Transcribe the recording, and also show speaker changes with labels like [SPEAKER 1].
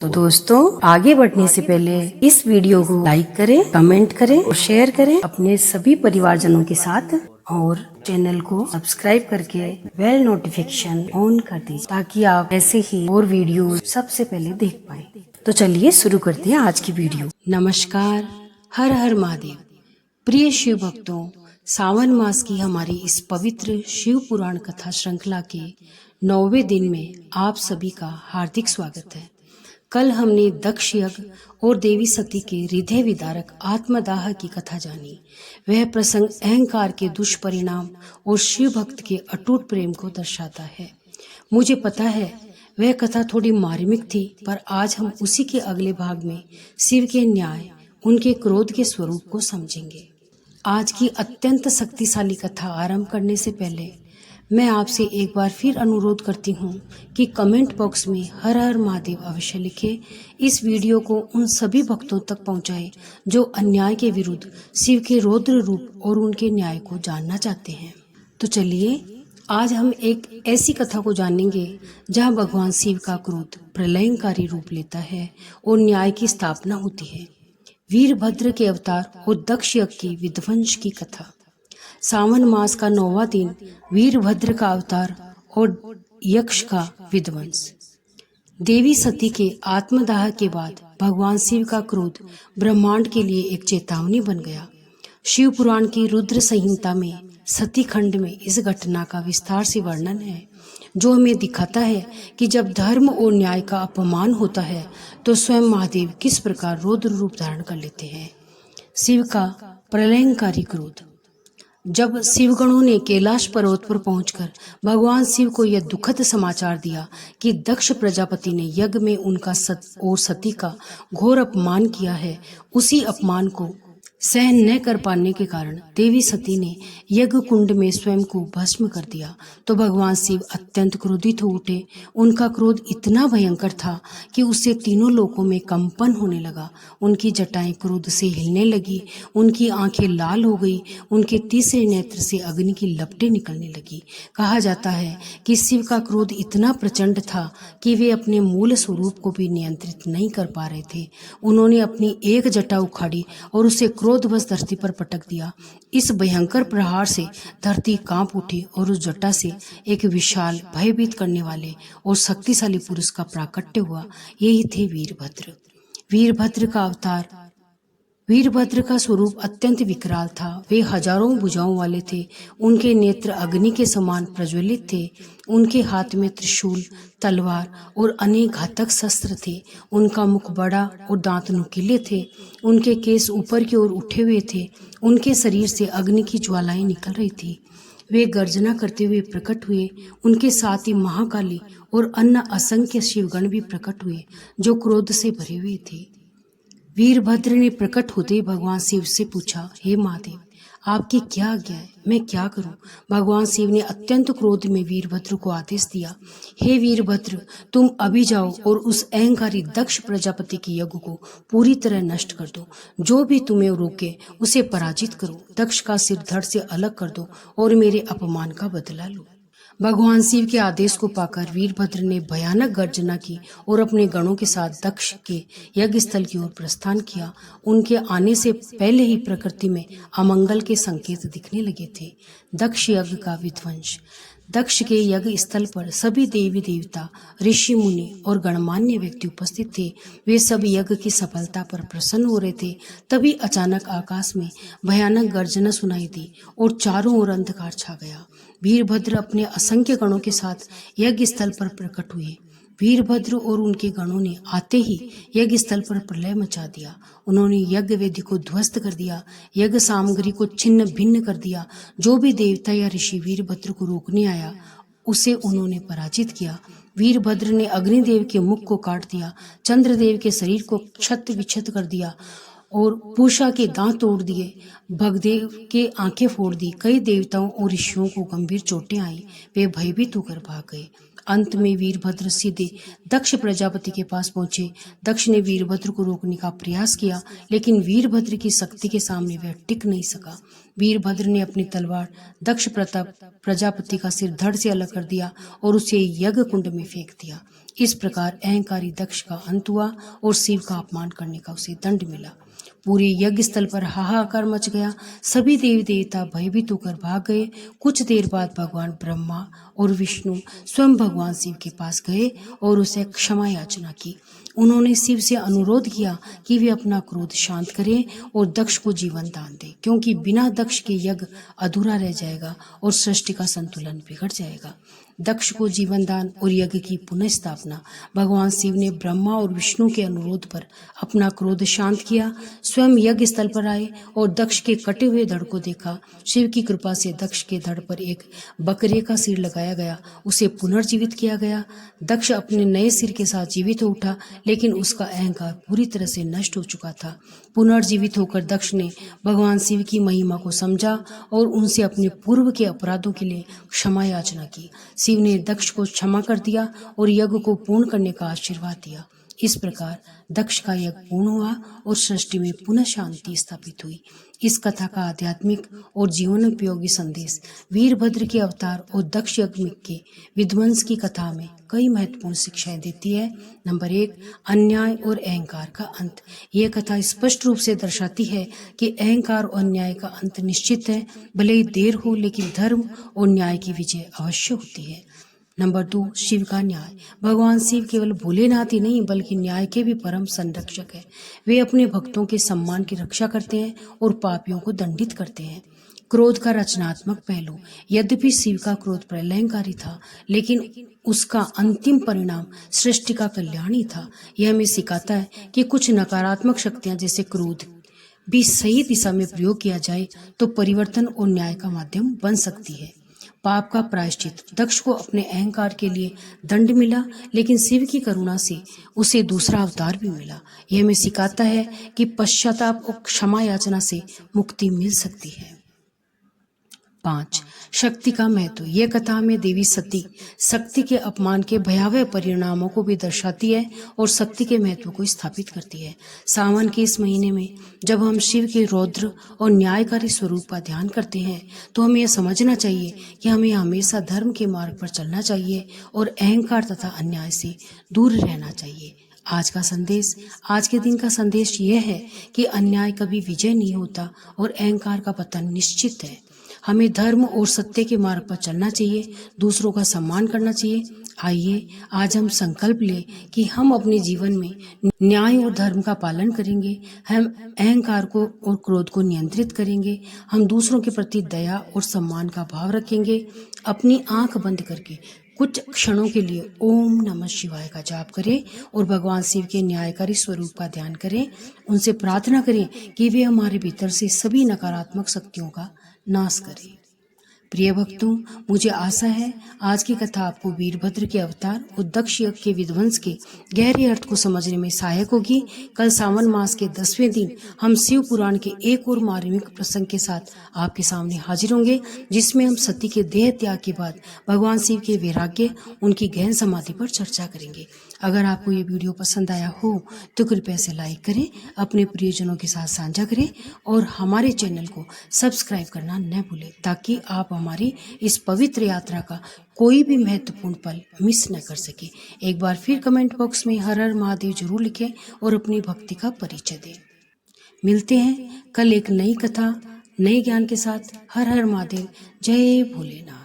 [SPEAKER 1] तो दोस्तों, आगे बढ़ने से पहले इस वीडियो को लाइक करें, कमेंट करें और शेयर करें अपने सभी परिवारजनों के साथ और चैनल को सब्सक्राइब करके बेल नोटिफिकेशन ऑन कर दीजिए ताकि आप ऐसे ही और वीडियो सबसे पहले देख पाए। तो चलिए शुरू करते हैं आज की वीडियो। नमस्कार, हर हर महादेव। प्रिय शिव भक्तों, सावन मास की हमारी इस पवित्र शिव पुराण कथा श्रृंखला के 9वें दिन में आप सभी का हार्दिक स्वागत है। कल हमने दक्ष यज्ञ और देवी सती के हृदय विदारक आत्मदाह की कथा जानी। वह प्रसंग अहंकार के दुष्परिणाम और शिव भक्त के अटूट प्रेम को दर्शाता है। मुझे पता है वह कथा थोड़ी मार्मिक थी, पर आज हम उसी के अगले भाग में शिव के न्याय, उनके क्रोध के स्वरूप को समझेंगे। आज की अत्यंत शक्तिशाली कथा आरंभ करने से पहले मैं आपसे एक बार फिर अनुरोध करती हूँ कि कमेंट बॉक्स में हर हर महादेव अवश्य लिखें। इस वीडियो को उन सभी भक्तों तक पहुँचाएं जो अन्याय के विरुद्ध शिव के रौद्र रूप और उनके न्याय को जानना चाहते हैं। तो चलिए, आज हम एक ऐसी कथा को जानेंगे जहाँ भगवान शिव का क्रोध प्रलयंकारी रूप लेता है और न्याय की स्थापना होती है। वीरभद्र के अवतार और दक्ष यज्ञ की विध्वंस की कथा। सावन मास का 9वां दिन वीरभद्र का अवतार और यक्ष का विध्वंस। देवी सती के आत्मदाह के बाद भगवान शिव का क्रोध ब्रह्मांड के लिए एक चेतावनी बन गया। शिव पुराण की रुद्र संहिता में सती खंड में इस घटना का विस्तार से वर्णन है, जो हमें दिखाता है कि जब धर्म और न्याय का अपमान होता है तो स्वयं महादेव किस प्रकार रौद्र रूप धारण कर लेते हैं। शिव का प्रलयंकारी क्रोध। जब शिवगणों ने कैलाश पर्वत पर पहुंचकर भगवान शिव को यह दुखद समाचार दिया कि दक्ष प्रजापति ने यज्ञ में उनका सती का घोर अपमान किया है, उसी अपमान को सहन न कर पाने के कारण देवी सती ने यज्ञ कुंड में स्वयं को भस्म कर दिया, तो भगवान शिव अत्यंत क्रोधित हो उठे। उनका क्रोध इतना भयंकर था कि उससे तीनों लोकों में कंपन होने लगा। उनकी जटाएं क्रोध से हिलने लगी, उनकी आंखें लाल हो गई, उनके तीसरे नेत्र से अग्नि की लपटें निकलने लगी। कहा जाता है कि शिव का क्रोध इतना प्रचंड था कि वे अपने मूल स्वरूप को भी नियंत्रित नहीं कर पा रहे थे। उन्होंने अपनी एक जटा उखाड़ी और उसे क्रोधवश धरती पर पटक दिया। इस भयंकर प्रहार से धरती कांप उठी और उस जटा से एक विशाल, भयभीत करने वाले और शक्तिशाली पुरुष का प्राकट्य हुआ। यही थे वीरभद्र। वीरभद्र का अवतार। वीरभद्र का स्वरूप अत्यंत विकराल था। वे हजारों भुजाओं वाले थे। उनके नेत्र अग्नि के समान प्रज्वलित थे। उनके हाथ में त्रिशूल, तलवार और अनेक घातक शस्त्र थे। उनका मुख बड़ा और दांत नुकीले थे। उनके केस ऊपर की ओर उठे हुए थे। उनके शरीर से अग्नि की ज्वालाएं निकल रही थी। वे गर्जना करते हुए प्रकट हुए। उनके साथ ही महाकाली और अन्य असंख्य शिवगण भी प्रकट हुए, जो क्रोध से भरे हुए थे। वीरभद्र ने प्रकट होते ही भगवान शिव से पूछा, हे महादेव, आपकी क्या आज्ञा है? मैं क्या करूं? भगवान शिव ने अत्यंत क्रोध में वीरभद्र को आदेश दिया, हे वीरभद्र, तुम अभी जाओ और उस अहंकारी दक्ष प्रजापति के यज्ञ को पूरी तरह नष्ट कर दो। जो भी तुम्हें रोके उसे पराजित करो। दक्ष का सिर धड़ से अलग कर दो और मेरे अपमान का बदला लो। भगवान शिव के आदेश को पाकर वीरभद्र ने भयानक गर्जना की और अपने गणों के साथ दक्ष के यज्ञ स्थल की ओर प्रस्थान किया। उनके आने से पहले ही प्रकृति में अमंगल के संकेत दिखने लगे थे। दक्ष यज्ञ का विध्वंस। दक्ष के यज्ञ स्थल पर सभी देवी देवता, ऋषि मुनि और गणमान्य व्यक्ति उपस्थित थे। वे सब यज्ञ की सफलता पर प्रसन्न हो रहे थे। तभी अचानक आकाश में भयानक गर्जना सुनाई दी और चारों ओर अंधकार छा गया। वीरभद्र अपने असंख्य गणों के साथ यज्ञ स्थल पर प्रकट हुए। वीरभद्र और उनके गणों ने आते ही यज्ञ स्थल पर प्रलय मचा दिया। उन्होंने यज्ञ वेदी को ध्वस्त कर दिया, यज्ञ सामग्री को छिन्न भिन्न कर दिया। जो भी देवता या ऋषि वीरभद्र को रोकने आया, उसे उन्होंने पराजित किया। वीरभद्र ने अग्निदेव के मुख को काट दिया, चंद्रदेव के शरीर को क्षत विक्षत कर दिया और पूषा के दांत तोड़ दिए, भगदेव के आंखें फोड़ दी। कई देवताओं और ऋषियों को गंभीर चोटें आई। वे भयभीत होकर भाग गए। अंत में वीरभद्र सीधे दक्ष प्रजापति के पास पहुंचे। दक्ष ने वीरभद्र को रोकने का प्रयास किया, लेकिन वीरभद्र की शक्ति के सामने वह टिक नहीं सका। वीरभद्र ने अपनी तलवार दक्ष प्रजापति का सिर धड़ से अलग कर दिया और उसे यज्ञ कुंड में फेंक दिया। इस प्रकार अहंकारी दक्ष का अंत हुआ और शिव का अपमान करने का उसे दंड मिला। पूरे यज्ञ स्थल पर हाहाकार मच गया। सभी देवी देवता भयभीत होकर भाग गए। कुछ देर बाद भगवान ब्रह्मा और विष्णु स्वयं भगवान शिव के पास गए और उसे क्षमा याचना की। उन्होंने शिव से अनुरोध किया कि वे अपना क्रोध शांत करें और दक्ष को जीवन दान दें, क्योंकि बिना दक्ष के यज्ञ अधूरा रह जाएगा और सृष्टि का संतुलन बिगड़ जाएगा। दक्ष को जीवन दान और यज्ञ की पुनः स्थापना। भगवान शिव ने ब्रह्मा और विष्णु के अनुरोध पर अपना क्रोध शांत किया, स्वयं यज्ञ स्थल पर आए और दक्ष के कटे हुए धड़ को देखा। शिव की कृपा से दक्ष के धड़ पर एक बकरे का सिर लगाया गया, उसे पुनर्जीवित किया गया। दक्ष अपने नए सिर के साथ जीवित हो उठा, लेकिन उसका अहंकार पूरी तरह से नष्ट हो चुका था। पुनर्जीवित होकर दक्ष ने भगवान शिव की महिमा को समझा और उनसे अपने पूर्व के अपराधों के लिए क्षमा याचना की। शिव ने दक्ष को क्षमा कर दिया और यज्ञ को पूर्ण करने का आशीर्वाद दिया। इस प्रकार दक्ष का यज्ञ पूर्ण हुआ और सृष्टि में पुनः शांति स्थापित हुई। इस कथा का आध्यात्मिक और जीवन उपयोगी संदेश वीरभद्र के अवतार और दक्ष यज्ञ के विध्वंस की कथा में कई महत्वपूर्ण शिक्षाएं देती है। नंबर 1, अन्याय और अहंकार का अंत। यह कथा स्पष्ट रूप से दर्शाती है कि अहंकार और अन्याय का अंत निश्चित है। भले ही देर हो, लेकिन धर्म और न्याय की विजय अवश्य होती है। नंबर 2, शिव का न्याय। भगवान शिव केवल भोलेनाथ ही नहीं बल्कि न्याय के भी परम संरक्षक है। वे अपने भक्तों के सम्मान की रक्षा करते हैं और पापियों को दंडित करते हैं। क्रोध का रचनात्मक पहलू। यद्यपि शिव का क्रोध प्रलयंकारी था, लेकिन उसका अंतिम परिणाम सृष्टि का कल्याण ही था। यह हमें सिखाता है कि कुछ नकारात्मक शक्तियां जैसे क्रोध भी सही दिशा में प्रयोग किया जाए तो परिवर्तन और न्याय का माध्यम बन सकती है। पाप का प्रायश्चित। दक्ष को अपने अहंकार के लिए दंड मिला, लेकिन शिव की करुणा से उसे दूसरा अवतार भी मिला। यह हमें सिखाता है कि पश्चाताप और क्षमा याचना से मुक्ति मिल सकती है। 5, शक्ति का महत्व। यह कथा हमें देवी सती शक्ति के अपमान के भयावह परिणामों को भी दर्शाती है और शक्ति के महत्व को स्थापित करती है। सावन के इस महीने में जब हम शिव के रौद्र और न्यायकारी स्वरूप का ध्यान करते हैं, तो हमें यह समझना चाहिए कि हमें हमेशा धर्म के मार्ग पर चलना चाहिए और अहंकार तथा अन्याय से दूर रहना चाहिए। आज के दिन का संदेश यह है कि अन्याय कभी विजय नहीं होता और अहंकार का पतन निश्चित है। हमें धर्म और सत्य के मार्ग पर चलना चाहिए, दूसरों का सम्मान करना चाहिए। आइए आज हम संकल्प लें कि हम अपने जीवन में न्याय और धर्म का पालन करेंगे। हम अहंकार को और क्रोध को नियंत्रित करेंगे। हम दूसरों के प्रति दया और सम्मान का भाव रखेंगे। अपनी आंख बंद करके कुछ क्षणों के लिए ओम नमः शिवाय का जाप करें और भगवान शिव के न्यायकारी स्वरूप का ध्यान करें। उनसे प्रार्थना करें कि वे हमारे भीतर से सभी नकारात्मक शक्तियों का नाश करें। प्रिय भक्तों, मुझे आशा है आज की कथा आपको वीरभद्र के अवतार और दक्ष यज्ञ के विध्वंस के गहरे अर्थ को समझने में सहायक होगी। कल सावन मास के 10वें दिन हम शिव पुराण के एक और मार्मिक प्रसंग के साथ आपके सामने हाजिर होंगे, जिसमें हम सती के देह त्याग के बाद भगवान शिव के वैराग्य, उनकी गहन समाधि पर चर्चा करेंगे। अगर आपको ये वीडियो पसंद आया हो तो कृपया इसे लाइक करें, अपने प्रियजनों के साथ साझा करें और हमारे चैनल को सब्सक्राइब करना न भूलें, ताकि आप हमारी इस पवित्र यात्रा का कोई भी महत्वपूर्ण पल मिस न कर सके। एक बार फिर कमेंट बॉक्स में हर हर महादेव जरूर लिखें और अपनी भक्ति का परिचय दें। मिलते हैं कल एक नई कथा, नए ज्ञान के साथ। हर हर महादेव, जय भोलेनाथ।